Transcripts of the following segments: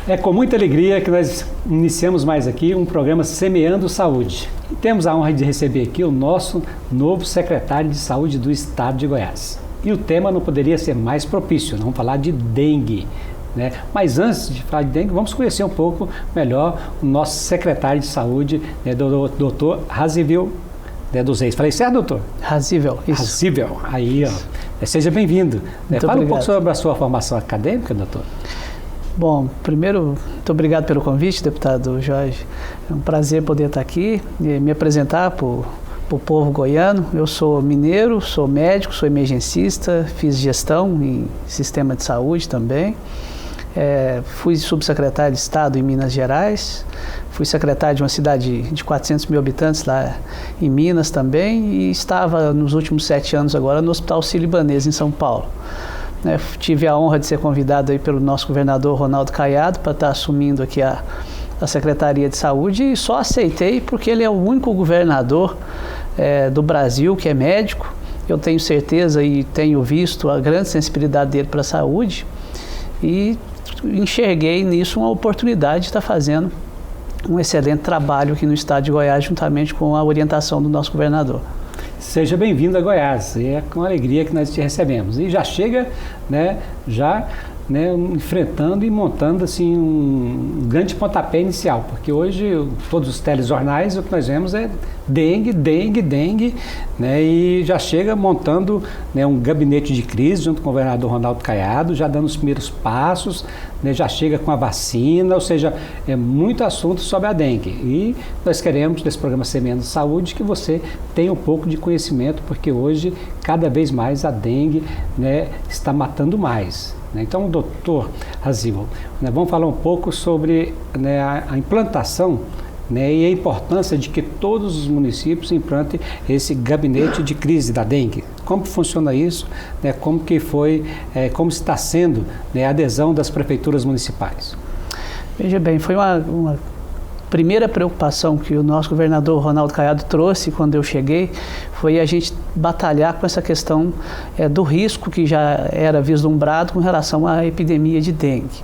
É com muita alegria que nós iniciamos mais aqui um programa Semeando Saúde. E temos a honra de receber aqui o nosso novo secretário de Saúde do Estado de Goiás. E o tema não poderia ser mais propício, vamos falar de dengue. Né? Mas antes de falar de dengue, vamos conhecer um pouco melhor o nosso secretário de Saúde, né, doutor Razível dos Reis. Falei certo, doutor? Razível, isso. Razível, aí, ó. Seja bem-vindo. Fala um pouco sobre a sua formação acadêmica, doutor. Bom, primeiro, muito obrigado pelo convite, deputado Jorge. É um prazer poder estar aqui e me apresentar para o povo goiano. Eu sou mineiro, sou médico, sou emergencista, fiz gestão em sistema de saúde também. Fui subsecretário de Estado em Minas Gerais, fui secretário de uma cidade de 400 mil habitantes lá em Minas também e estava nos últimos 7 anos agora no Hospital Sírio-Libanês em São Paulo. Tive a honra de ser convidado aí pelo nosso governador Ronaldo Caiado para estar assumindo aqui a Secretaria de Saúde e só aceitei porque ele é o único governador do Brasil que é médico. Eu tenho certeza e tenho visto a grande sensibilidade dele para a saúde e enxerguei nisso uma oportunidade de estar fazendo um excelente trabalho aqui no estado de Goiás juntamente com a orientação do nosso governador. Seja bem-vindo a Goiás, é com alegria que nós te recebemos. E já chega, enfrentando e montando assim, um grande pontapé inicial, porque hoje todos os telejornais o que nós vemos é dengue, e já chega montando um gabinete de crise junto com o governador Ronaldo Caiado, já dando os primeiros passos, já chega com a vacina, ou seja, é muito assunto sobre a dengue. E nós queremos, nesse programa Semeando Saúde, que você tenha um pouco de conhecimento, porque hoje, cada vez mais, a dengue está matando mais. Então, doutor Razível, vamos falar um pouco sobre a implantação e a importância de que todos os municípios implantem esse gabinete de crise da dengue. Como funciona isso? Como está sendo a adesão das prefeituras municipais? Veja bem, foi uma primeira preocupação que o nosso governador Ronaldo Caiado trouxe quando eu cheguei, foi a gente batalhar com essa questão do risco que já era vislumbrado com relação à epidemia de dengue.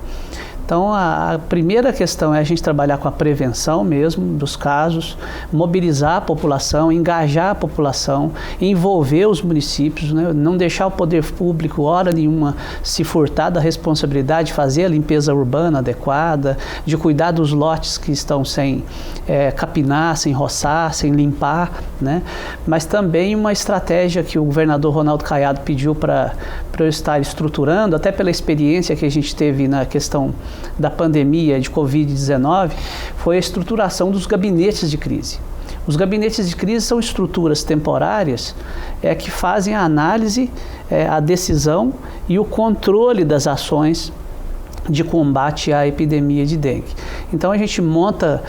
Então, a primeira questão é a gente trabalhar com a prevenção mesmo dos casos, mobilizar a população, engajar a população, envolver os municípios, não deixar o poder público, hora nenhuma, se furtar da responsabilidade de fazer a limpeza urbana adequada, de cuidar dos lotes que estão sem capinar, sem roçar, sem limpar, mas também uma estratégia que o governador Ronaldo Caiado pediu para eu estar estruturando, até pela experiência que a gente teve na questão da pandemia de Covid-19, foi a estruturação dos gabinetes de crise. Os gabinetes de crise são estruturas temporárias que fazem a análise, a decisão e o controle das ações de combate à epidemia de dengue. Então a gente monta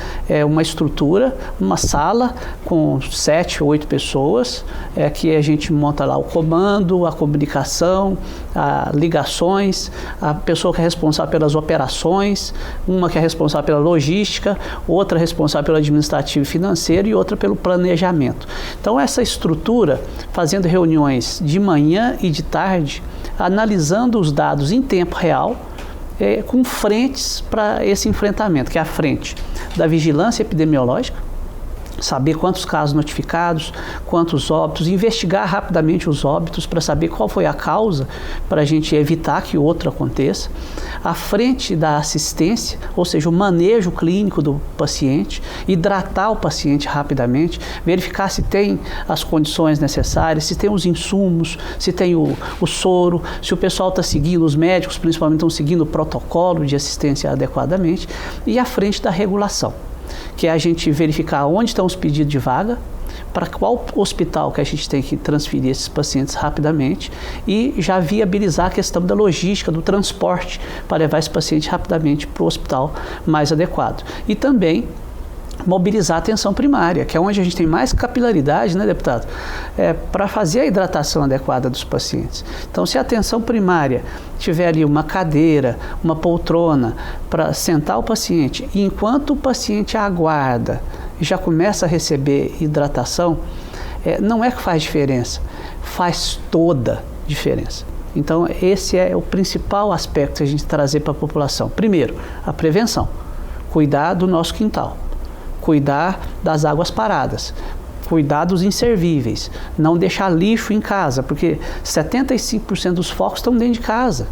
uma estrutura, uma sala com 7 ou 8 pessoas, que a gente monta lá o comando, a comunicação, as ligações, a pessoa que é responsável pelas operações, uma que é responsável pela logística, outra responsável pelo administrativo e financeiro e outra pelo planejamento. Então essa estrutura, fazendo reuniões de manhã e de tarde, analisando os dados em tempo real, com frentes para esse enfrentamento, que é a frente da vigilância epidemiológica, saber quantos casos notificados, quantos óbitos, investigar rapidamente os óbitos para saber qual foi a causa, para a gente evitar que outro aconteça. À frente da assistência, ou seja, o manejo clínico do paciente, hidratar o paciente rapidamente, verificar se tem as condições necessárias, se tem os insumos, se tem o soro, se o pessoal está seguindo, os médicos principalmente estão seguindo o protocolo de assistência adequadamente, e à frente da regulação, que é a gente verificar onde estão os pedidos de vaga, para qual hospital que a gente tem que transferir esses pacientes rapidamente e já viabilizar a questão da logística, do transporte, para levar esse paciente rapidamente para o hospital mais adequado. E também mobilizar a atenção primária, que é onde a gente tem mais capilaridade, deputado? Para fazer a hidratação adequada dos pacientes. Então, se a atenção primária tiver ali uma cadeira, uma poltrona para sentar o paciente, e enquanto o paciente aguarda e já começa a receber hidratação, não é que faz diferença, faz toda diferença. Então, esse é o principal aspecto que a gente trazer para a população. Primeiro, a prevenção. Cuidar do nosso quintal. Cuidar das águas paradas. Cuidar dos inservíveis. Não deixar lixo em casa, porque 75% dos focos estão dentro de casa.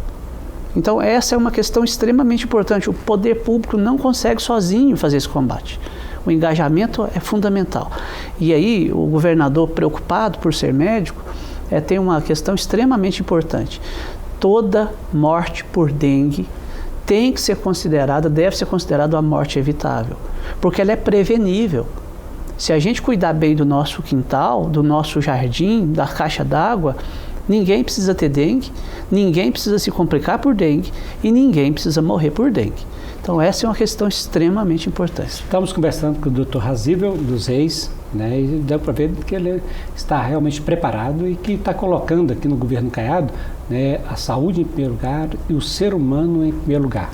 Então, essa é uma questão extremamente importante. O poder público não consegue sozinho fazer esse combate. O engajamento é fundamental. E aí, o governador, preocupado por ser médico, tem uma questão extremamente importante. Toda morte por dengue tem que ser considerada, deve ser considerada uma morte evitável, porque ela é prevenível. Se a gente cuidar bem do nosso quintal, do nosso jardim, da caixa d'água, ninguém precisa ter dengue, ninguém precisa se complicar por dengue e ninguém precisa morrer por dengue. Então, essa é uma questão extremamente importante. Estamos conversando com o Dr. Razível dos Reis, né, e deu para ver que ele está realmente preparado e que está colocando aqui no governo Caiado, né, a saúde em primeiro lugar e o ser humano em primeiro lugar.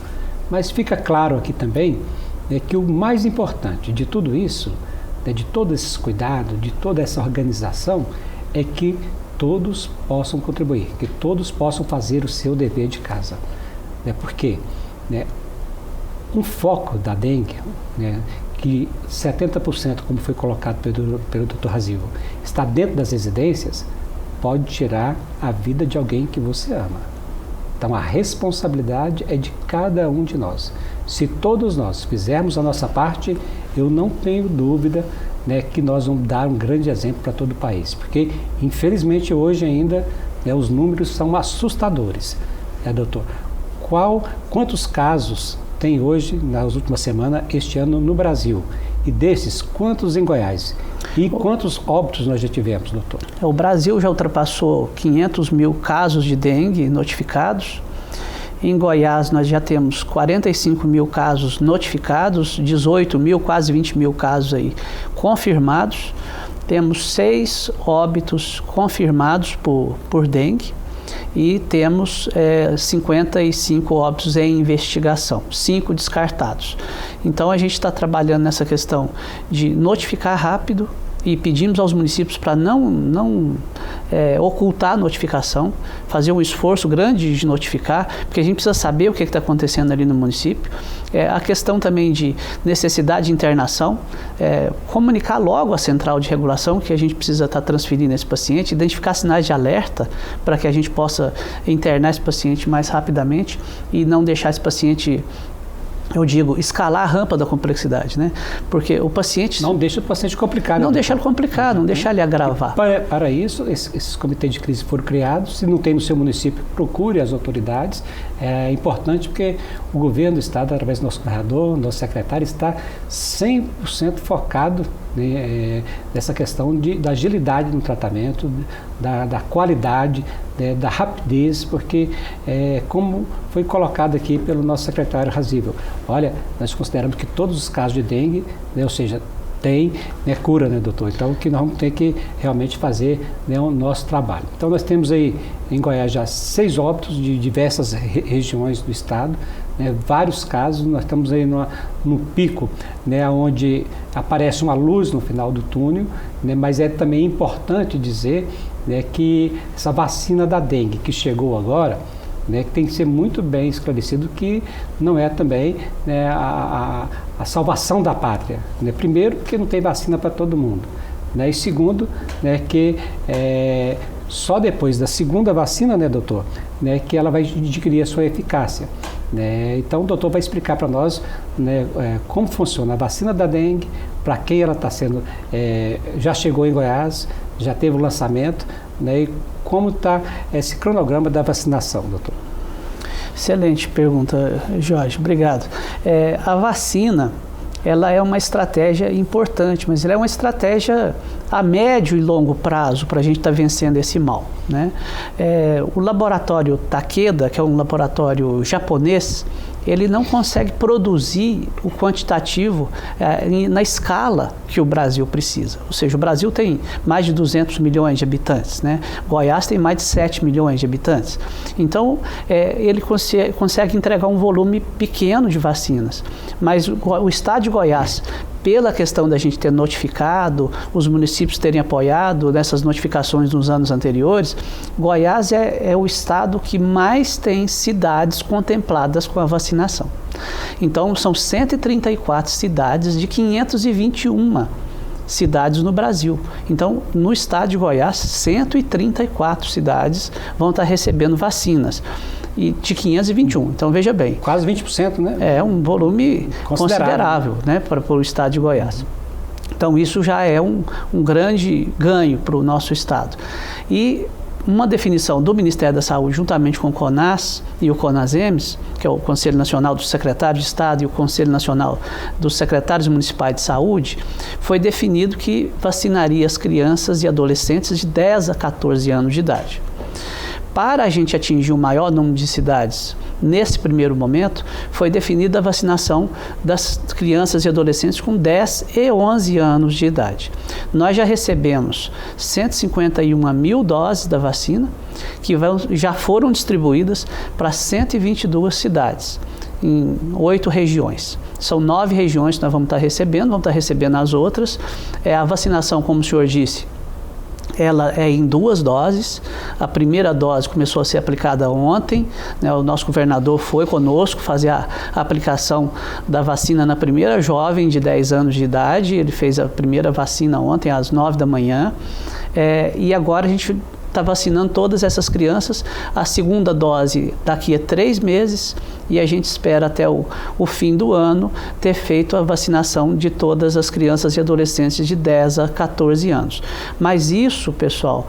Mas fica claro aqui também, né, que o mais importante de tudo isso, né, de todos esses cuidados, de toda essa organização, é que todos possam contribuir, que todos possam fazer o seu dever de casa. Né, porque, né, um foco da dengue, né, que 70%, como foi colocado pelo Dr. Razível, está dentro das residências, pode tirar a vida de alguém que você ama. Então, a responsabilidade é de cada um de nós. Se todos nós fizermos a nossa parte, eu não tenho dúvida, né, que nós vamos dar um grande exemplo para todo o país. Porque, infelizmente, hoje ainda, né, os números são assustadores. Né, doutor? Quantos casos tem hoje, nas últimas semanas, este ano no Brasil? E desses, quantos em Goiás? E quantos óbitos nós já tivemos, doutor? O Brasil já ultrapassou 500 mil casos de dengue notificados. Em Goiás, nós já temos 45 mil casos notificados, 18 mil, quase 20 mil casos aí confirmados. Temos 6 óbitos confirmados por dengue. E temos 55 óbitos em investigação, 5 descartados. Então, a gente está trabalhando nessa questão de notificar rápido e pedimos aos municípios para não ocultar a notificação, fazer um esforço grande de notificar, porque a gente precisa saber o que está acontecendo ali no município. A questão também de necessidade de internação, comunicar logo à central de regulação que a gente precisa estar transferindo esse paciente, identificar sinais de alerta para que a gente possa internar esse paciente mais rapidamente e não deixar esse paciente, eu digo, escalar a rampa da complexidade, né? Porque o paciente... Não deixa o paciente complicado. Não deixa ele complicar, não deixa ele agravar. Para isso, esses comitês de crise foram criados. Se não tem no seu município, procure as autoridades. É importante porque o governo do estado, através do nosso governador, nosso secretário, está 100% focado, né, nessa questão da agilidade no tratamento, da qualidade, né, da rapidez, porque como foi colocado aqui pelo nosso secretário Razível, olha, nós consideramos que todos os casos de dengue, né, ou seja, tem, né, cura, né, doutor? Então, que nós vamos ter que realmente fazer, né, o nosso trabalho. Então, nós temos aí em Goiás já 6 óbitos de diversas regiões do estado, né, vários casos. Nós estamos aí no pico, né, onde aparece uma luz no final do túnel, né, mas é também importante dizer, né, que essa vacina da dengue que chegou agora, né, que tem que ser muito bem esclarecido que não é também, né, a salvação da pátria. Né? Primeiro, porque não tem vacina para todo mundo. Né? E segundo, né, que só depois da segunda vacina, né, doutor, né, que ela vai adquirir a sua eficácia. Né? Então, o doutor vai explicar para nós, né, como funciona a vacina da dengue, para quem ela está sendo, já chegou em Goiás, já teve o lançamento, né, e como está esse cronograma da vacinação, doutor? Excelente pergunta, Jorge. Obrigado. A vacina, ela é uma estratégia importante, mas ela é uma estratégia a médio e longo prazo para a gente estar vencendo esse mal, né? O laboratório Takeda, que é um laboratório japonês, ele não consegue produzir o quantitativo na escala que o Brasil precisa. Ou seja, o Brasil tem mais de 200 milhões de habitantes, né? Goiás tem mais de 7 milhões de habitantes. Então, ele consegue entregar um volume pequeno de vacinas. Mas o estado de Goiás, pela questão da gente ter notificado, os municípios terem apoiado nessas notificações nos anos anteriores, Goiás é o estado que mais tem cidades contempladas com a vacinação. Então, são 134 cidades de 521 cidades no Brasil. Então, no estado de Goiás, 134 cidades vão estar recebendo vacinas. E de 521. Então, veja bem. Quase 20%, né? É um volume considerável, né, para o estado de Goiás. Então, isso já é um grande ganho para o nosso estado. E uma definição do Ministério da Saúde, juntamente com o CONAS e o CONASEMES, que é o Conselho Nacional dos Secretários de Estado e o Conselho Nacional dos Secretários Municipais de Saúde, foi definido que vacinaria as crianças e adolescentes de 10 a 14 anos de idade. Para a gente atingir o maior número de cidades, nesse primeiro momento, foi definida a vacinação das crianças e adolescentes com 10 e 11 anos de idade. Nós já recebemos 151 mil doses da vacina, que já foram distribuídas para 122 cidades, em 8 regiões. São 9 regiões que nós vamos estar recebendo as outras. A vacinação, como o senhor disse, ela é em 2 doses. A primeira dose começou a ser aplicada ontem, né? O nosso governador foi conosco fazer a aplicação da vacina na primeira jovem de 10 anos de idade. Ele fez a primeira vacina ontem às 9 da manhã. E agora a gente está vacinando todas essas crianças. A segunda dose daqui a 3 meses e a gente espera até o fim do ano ter feito a vacinação de todas as crianças e adolescentes de 10 a 14 anos. Mas isso, pessoal,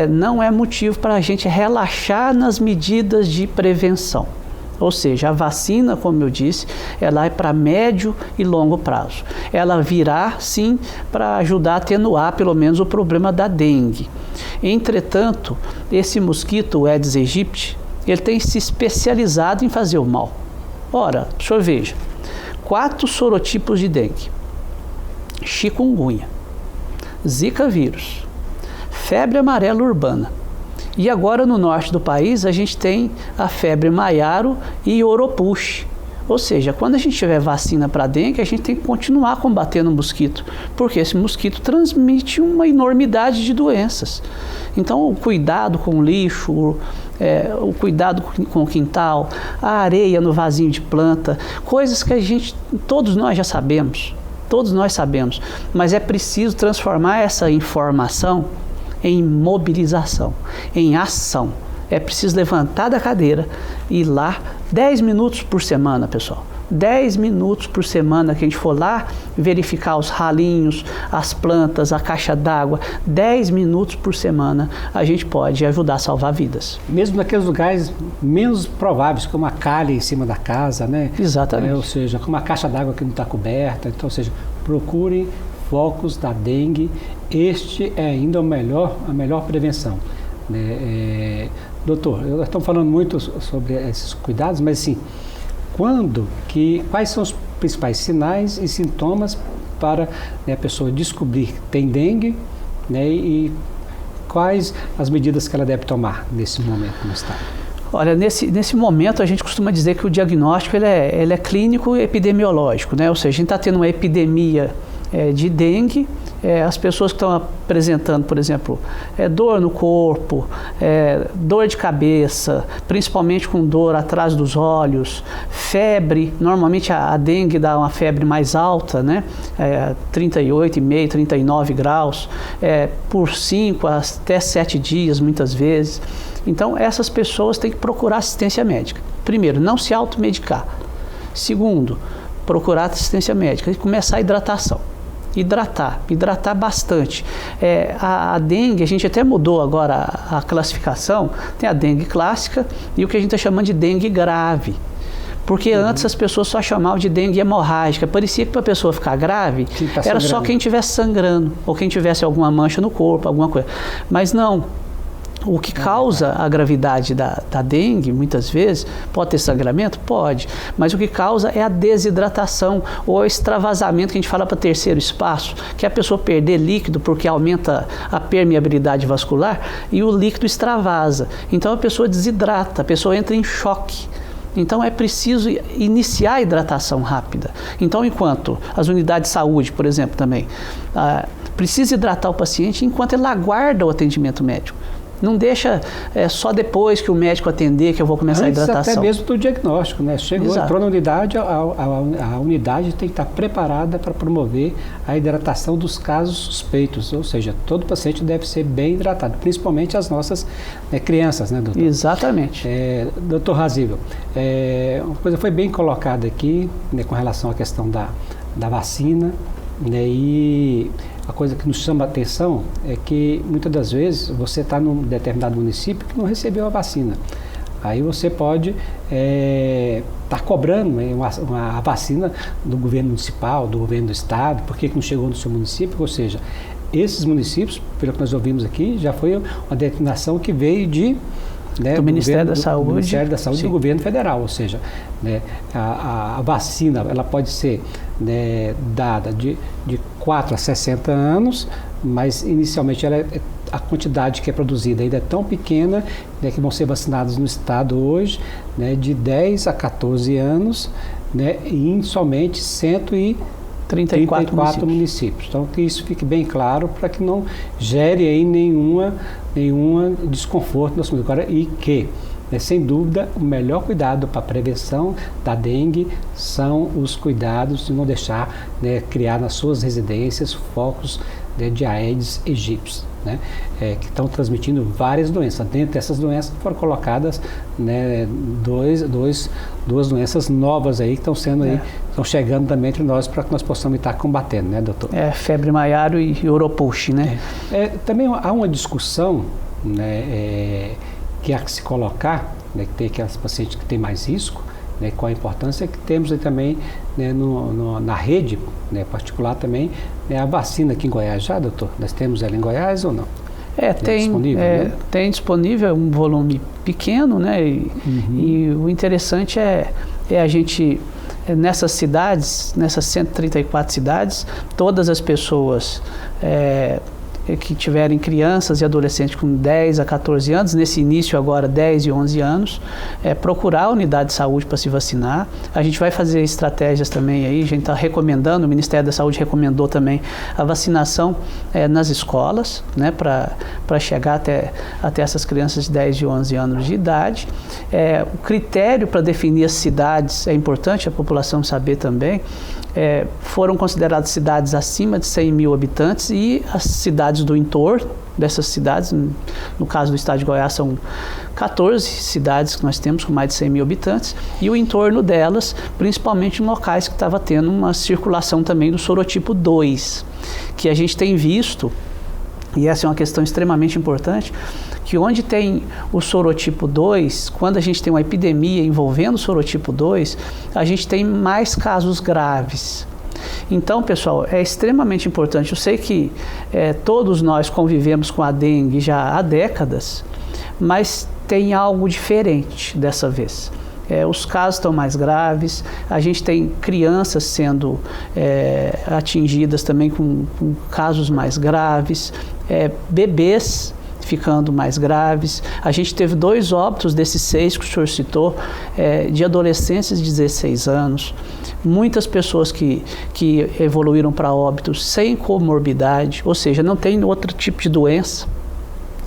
não é motivo para a gente relaxar nas medidas de prevenção. Ou seja, a vacina, como eu disse, ela é para médio e longo prazo. Ela virá, sim, para ajudar a atenuar, pelo menos, o problema da dengue. Entretanto, esse mosquito, o Aedes aegypti, ele tem se especializado em fazer o mal. Ora, o senhor veja, 4 sorotipos de dengue: chikungunya, zika vírus, febre amarela urbana. E agora no norte do país a gente tem a febre maiaro e oropuche. Ou seja, quando a gente tiver vacina para dengue, a gente tem que continuar combatendo o mosquito, porque esse mosquito transmite uma enormidade de doenças. Então, o cuidado com o lixo, o cuidado com o quintal, a areia no vasinho de planta, coisas que todos nós já sabemos, mas é preciso transformar essa informação em mobilização, em ação. É preciso levantar da cadeira e ir lá 10 minutos por semana, pessoal. 10 minutos por semana que a gente for lá verificar os ralinhos, as plantas, a caixa d'água. 10 minutos por semana a gente pode ajudar a salvar vidas. Mesmo naqueles lugares menos prováveis, como a calha em cima da casa, né? Exatamente. Ou seja, como a caixa d'água que não está coberta. Então, ou seja, procurem focos da dengue. Este é ainda a melhor prevenção, né? Doutor, nós estamos falando muito sobre esses cuidados, mas assim, quais são os principais sinais e sintomas para, né, a pessoa descobrir que tem dengue, né, e quais as medidas que ela deve tomar nesse momento no estado? Olha, nesse momento a gente costuma dizer que o diagnóstico ele é clínico e epidemiológico, né? Ou seja, a gente está tendo uma epidemia de dengue. As pessoas que estão apresentando, por exemplo, dor no corpo, dor de cabeça, principalmente com dor atrás dos olhos, febre, normalmente a dengue dá uma febre mais alta, né? 38,5, 39 graus, por 5 até 7 dias, muitas vezes. Então, essas pessoas têm que procurar assistência médica. Primeiro, não se automedicar. Segundo, procurar assistência médica e começar a hidratação. Hidratar bastante. A dengue, a gente até mudou agora a classificação, tem a dengue clássica e o que a gente está chamando de dengue grave. Porque antes as pessoas só chamavam de dengue hemorrágica. Parecia que para a pessoa ficar grave, era só quem estivesse sangrando ou quem tivesse alguma mancha no corpo, alguma coisa. Mas não. O que causa a gravidade da dengue, muitas vezes, pode ter sangramento? Pode, mas o que causa é a desidratação ou o extravasamento, que a gente fala para terceiro espaço, que é a pessoa perder líquido porque aumenta a permeabilidade vascular e o líquido extravasa. Então a pessoa desidrata, a pessoa entra em choque. Então é preciso iniciar a hidratação rápida. Então, enquanto as unidades de saúde, por exemplo, também, precisa hidratar o paciente enquanto ele aguarda o atendimento médico. Não deixa só depois que o médico atender que eu vou começar Antes a hidratação. Até mesmo do diagnóstico, né? Entrou na unidade, a unidade tem que estar preparada para promover a hidratação dos casos suspeitos, ou seja, todo paciente deve ser bem hidratado, principalmente as nossas crianças, né, doutor? Exatamente. Doutor Razível, uma coisa foi bem colocada aqui, né, com relação à questão da vacina, né, e a coisa que nos chama a atenção é que muitas das vezes você está num determinado município que não recebeu a vacina. Aí você pode estar cobrando a vacina do governo municipal, do governo do estado, por que não chegou no seu município? Ou seja, esses municípios, pelo que nós ouvimos aqui, já foi uma determinação que veio do Ministério da Saúde. Do Ministério da Saúde Sim. do governo federal, ou seja, a vacina ela pode ser dada de 4 a 60 anos, mas inicialmente a quantidade que é produzida ainda é tão pequena, que vão ser vacinados no estado hoje, de 10 a 14 anos, e em somente 134 municípios. Então, que isso fique bem claro para que não gere aí nenhuma desconforto na saúde. Agora, e que, sem dúvida, o melhor cuidado para a prevenção da dengue são os cuidados de não deixar criar nas suas residências focos de Aedes aegypti, que estão transmitindo várias doenças. Dentre essas doenças foram colocadas duas doenças novas aí que estão sendo estão chegando também entre nós para que nós possamos estar combatendo, né, doutor? Febre maiaro e Oropouche, né? Também há uma discussão, que há que se colocar, que tem aquelas pacientes que têm mais risco, qual a importância que temos aí também na rede particular também, a vacina aqui em Goiás já, doutor? Nós temos ela em Goiás ou não? Tem disponível, tem disponível um volume pequeno, e o interessante é a gente, nessas cidades, nessas 134 cidades, todas as pessoas que tiverem crianças e adolescentes com 10 a 14 anos, nesse início agora 10 e 11 anos, procurar a unidade de saúde para se vacinar. A gente vai fazer estratégias também aí, a gente está recomendando, o Ministério da Saúde recomendou também a vacinação nas escolas, para chegar até essas crianças de 10 e 11 anos de idade. O critério para definir as cidades é importante a população saber também. Foram consideradas cidades acima de 100 mil habitantes e as cidades do entorno dessas cidades, no caso do estado de Goiás, são 14 cidades que nós temos com mais de 100 mil habitantes, e o entorno delas, principalmente em locais que estava tendo uma circulação também do sorotipo 2, que a gente tem visto, e essa é uma questão extremamente importante, que onde tem o sorotipo 2, quando a gente tem uma epidemia envolvendo o sorotipo 2, a gente tem mais casos graves. Então, pessoal, é extremamente importante. Eu sei que todos nós convivemos com a dengue já há décadas, mas tem algo diferente dessa vez. Os casos estão mais graves, a gente tem crianças sendo atingidas também com casos mais graves, bebês ficando mais graves. A gente teve 2 óbitos desses 6 que o senhor citou, de adolescentes de 16 anos, muitas pessoas que evoluíram para óbitos sem comorbidade, ou seja, não tem outro tipo de doença.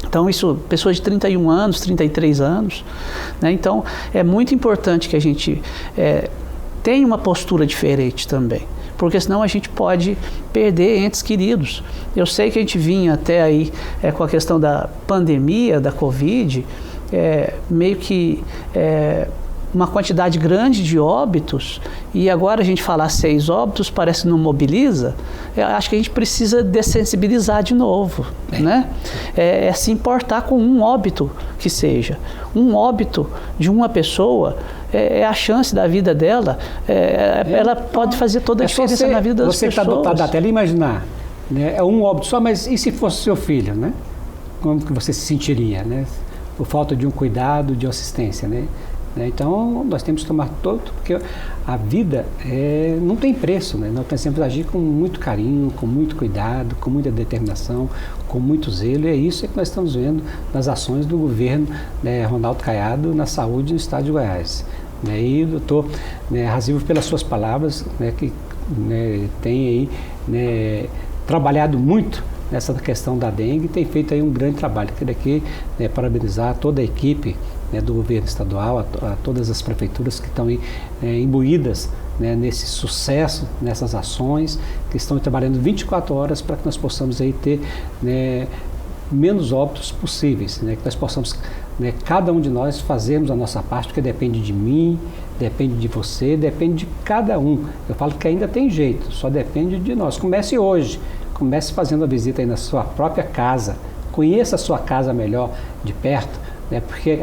Então, pessoas de 31 anos, 33 anos, Então, é muito importante que a gente tenha uma postura diferente também, porque senão a gente pode perder entes queridos. Eu sei que a gente vinha até aí com a questão da pandemia, da Covid, meio que uma quantidade grande de óbitos, e agora a gente falar 6 óbitos parece que não mobiliza. Eu acho que a gente precisa dessensibilizar de novo, se importar com um óbito que seja. Um óbito de uma pessoa é a chance da vida dela, ela pode fazer toda a diferença na vida das pessoas. Você que está dotado da tela, imaginar, é um óbito só, mas e se fosse seu filho, Como que você se sentiria, Por falta de um cuidado, de assistência, Então, nós temos que tomar todo, porque a vida não tem preço, Nós precisamos agir com muito carinho, com muito cuidado, com muita determinação, com muito zelo, e é isso que nós estamos vendo nas ações do governo Ronaldo Caiado na saúde no estado de Goiás. né? E doutor, né, Razilva, pelas suas palavras, né, que, né, tem aí, né, trabalhado muito nessa questão da dengue, tem feito aí um grande trabalho. Queria aqui, né, parabenizar toda a equipe, né, do governo estadual, a todas as prefeituras que estão aí, imbuídas, né, nesse sucesso, nessas ações, que estão trabalhando 24 horas para que nós possamos aí ter, né, menos óbitos possíveis, né, que nós possamos, né, cada um de nós fazermos a nossa parte, porque depende de mim, depende de você, depende de cada um. Eu falo que ainda tem jeito, só depende de nós. Comece hoje, comece fazendo a visita aí na sua própria casa, conheça a sua casa melhor de perto, né, porque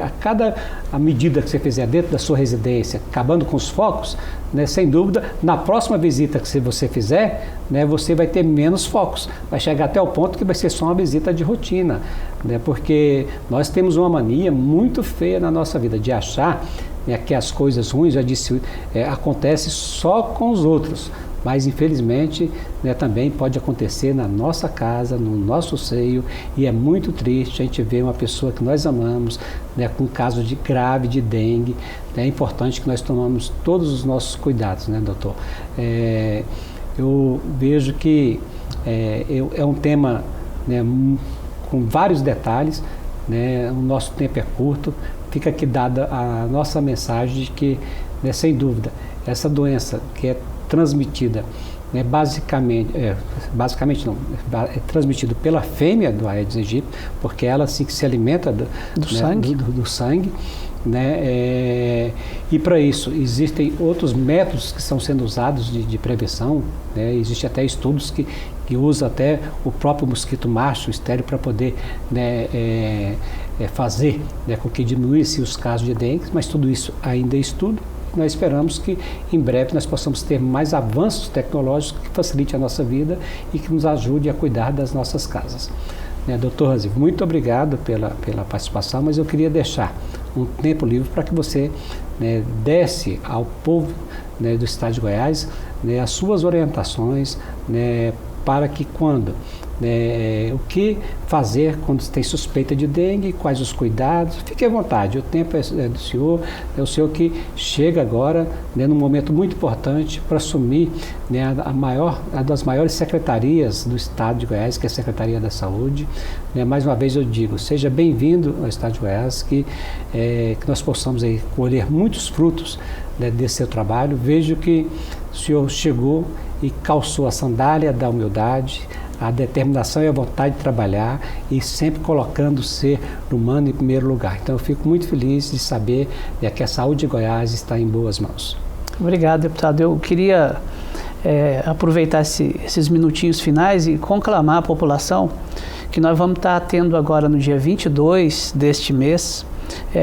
a medida que você fizer dentro da sua residência, acabando com os focos, né, sem dúvida, na próxima visita que você fizer, né, você vai ter menos focos, vai chegar até o ponto que vai ser só uma visita de rotina, né, porque nós temos uma mania muito feia na nossa vida de achar, né, que as coisas ruins, já disse, acontecem só com os outros. Mas, infelizmente, né, também pode acontecer na nossa casa, no nosso seio, e é muito triste a gente ver uma pessoa que nós amamos, né, com um caso grave de dengue. É importante que nós tomamos todos os nossos cuidados, né, doutor? Eu vejo que é um tema, né, com vários detalhes, né, o nosso tempo é curto, fica aqui dada a nossa mensagem de que, né, sem dúvida, essa doença que é transmitida, né, basicamente não, é transmitido pela fêmea do Aedes aegypti, porque ela assim que se alimenta do sangue, né, e para isso existem outros métodos que estão sendo usados de prevenção, né, existe até estudos que usa até o próprio mosquito macho estéril para poder, né, fazer, né, com que diminuísse os casos de dengue, mas tudo isso ainda é estudo. Nós esperamos que em breve nós possamos ter mais avanços tecnológicos que facilitem a nossa vida e que nos ajude a cuidar das nossas casas. Doutor Razilva, muito obrigado pela participação, mas eu queria deixar um tempo livre para que você, né, desse ao povo, né, do estado de Goiás, né, as suas orientações, né, para que quando, o que fazer quando tem suspeita de dengue, quais os cuidados, fique à vontade, o tempo é do senhor, é o senhor que chega agora, né, num momento muito importante para assumir, né, a das maiores secretarias do estado de Goiás, que é a Secretaria da Saúde, né, mais uma vez eu digo, seja bem-vindo ao estado de Goiás, que nós possamos aí colher muitos frutos, né, desse seu trabalho. Vejo que o senhor chegou e calçou a sandália da humildade, a determinação e a vontade de trabalhar e sempre colocando o ser humano em primeiro lugar. Então eu fico muito feliz de saber, né, que a saúde de Goiás está em boas mãos. Obrigado, deputado. Eu queria aproveitar esses minutinhos finais e conclamar a população que nós vamos estar tendo agora no dia 22 deste mês,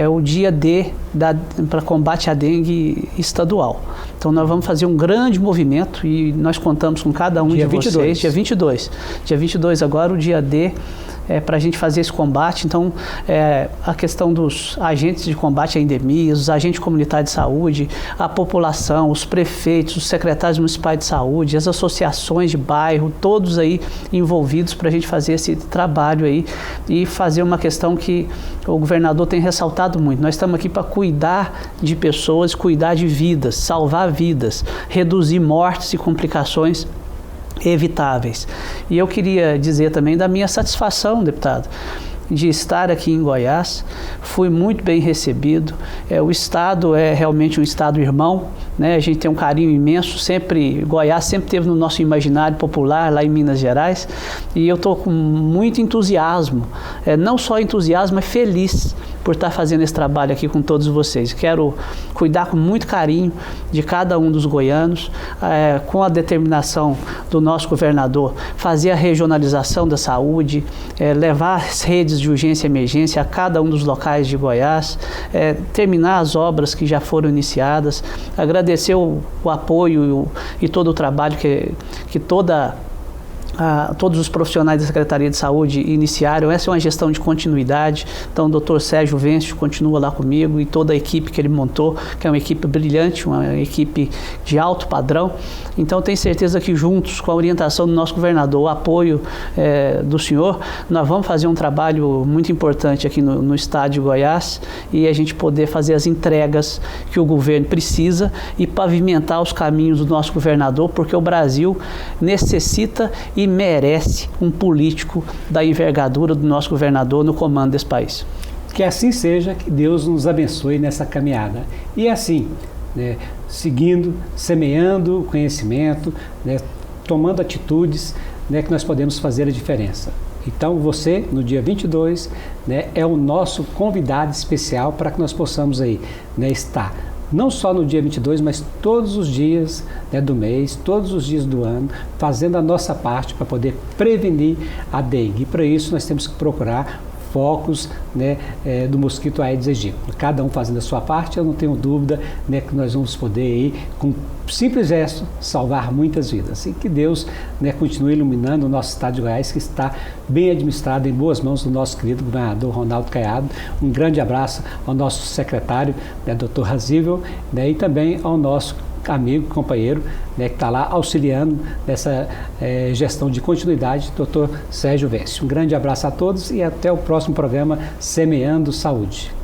o dia D para combate à dengue estadual. Então nós vamos fazer um grande movimento e nós contamos com cada um de vocês. Dia 22. Dia 22 agora, o dia D, para a gente fazer esse combate. Então, a questão dos agentes de combate a endemias, os agentes comunitários de saúde, a população, os prefeitos, os secretários municipais de saúde, as associações de bairro, todos aí envolvidos para a gente fazer esse trabalho aí e fazer uma questão que o governador tem ressaltado muito. Nós estamos aqui para cuidar de pessoas, cuidar de vidas, salvar vidas, reduzir mortes e complicações evitáveis. E eu queria dizer também da minha satisfação, deputado, de estar aqui em Goiás. Fui muito bem recebido. O estado é realmente um estado irmão, né? A gente tem um carinho imenso, Goiás sempre esteve no nosso imaginário popular lá em Minas Gerais, e eu estou com muito entusiasmo, não só entusiasmo, mas feliz por estar fazendo esse trabalho aqui com todos vocês. Quero cuidar com muito carinho de cada um dos goianos, com a determinação do nosso governador, fazer a regionalização da saúde, levar as redes de urgência e emergência a cada um dos locais de Goiás, terminar as obras que já foram iniciadas, agradecer o apoio e todo o trabalho que toda todos os profissionais da Secretaria de Saúde iniciaram. Essa é uma gestão de continuidade. Então, o Dr. Sérgio Vencio continua lá comigo e toda a equipe que ele montou, que é uma equipe brilhante, uma equipe de alto padrão. Então, tenho certeza que juntos, com a orientação do nosso governador, o apoio do senhor, nós vamos fazer um trabalho muito importante aqui no estado de Goiás e a gente poder fazer as entregas que o governo precisa e pavimentar os caminhos do nosso governador, porque o Brasil necessita e merece um político da envergadura do nosso governador no comando desse país. Que assim seja, que Deus nos abençoe nessa caminhada. E assim, né, seguindo, semeando o conhecimento, né, tomando atitudes, né, que nós podemos fazer a diferença. Então você, no dia 22, né, é o nosso convidado especial para que nós possamos aí, né, estar não só no dia 22, mas todos os dias, né, do mês, todos os dias do ano, fazendo a nossa parte para poder prevenir a dengue. E para isso nós temos que procurar focos, né, do mosquito Aedes aegypti. Cada um fazendo a sua parte, eu não tenho dúvida, né, que nós vamos poder aí, com um simples gesto, salvar muitas vidas. E que Deus, né, continue iluminando o nosso estado de Goiás, que está bem administrado, em boas mãos do nosso querido governador Ronaldo Caiado. Um grande abraço ao nosso secretário, né, Dr. Razível, né, e também ao nosso amigo, companheiro, né, que está lá auxiliando nessa gestão de continuidade, Dr. Sérgio Vencio. Um grande abraço a todos e até o próximo programa Semeando Saúde.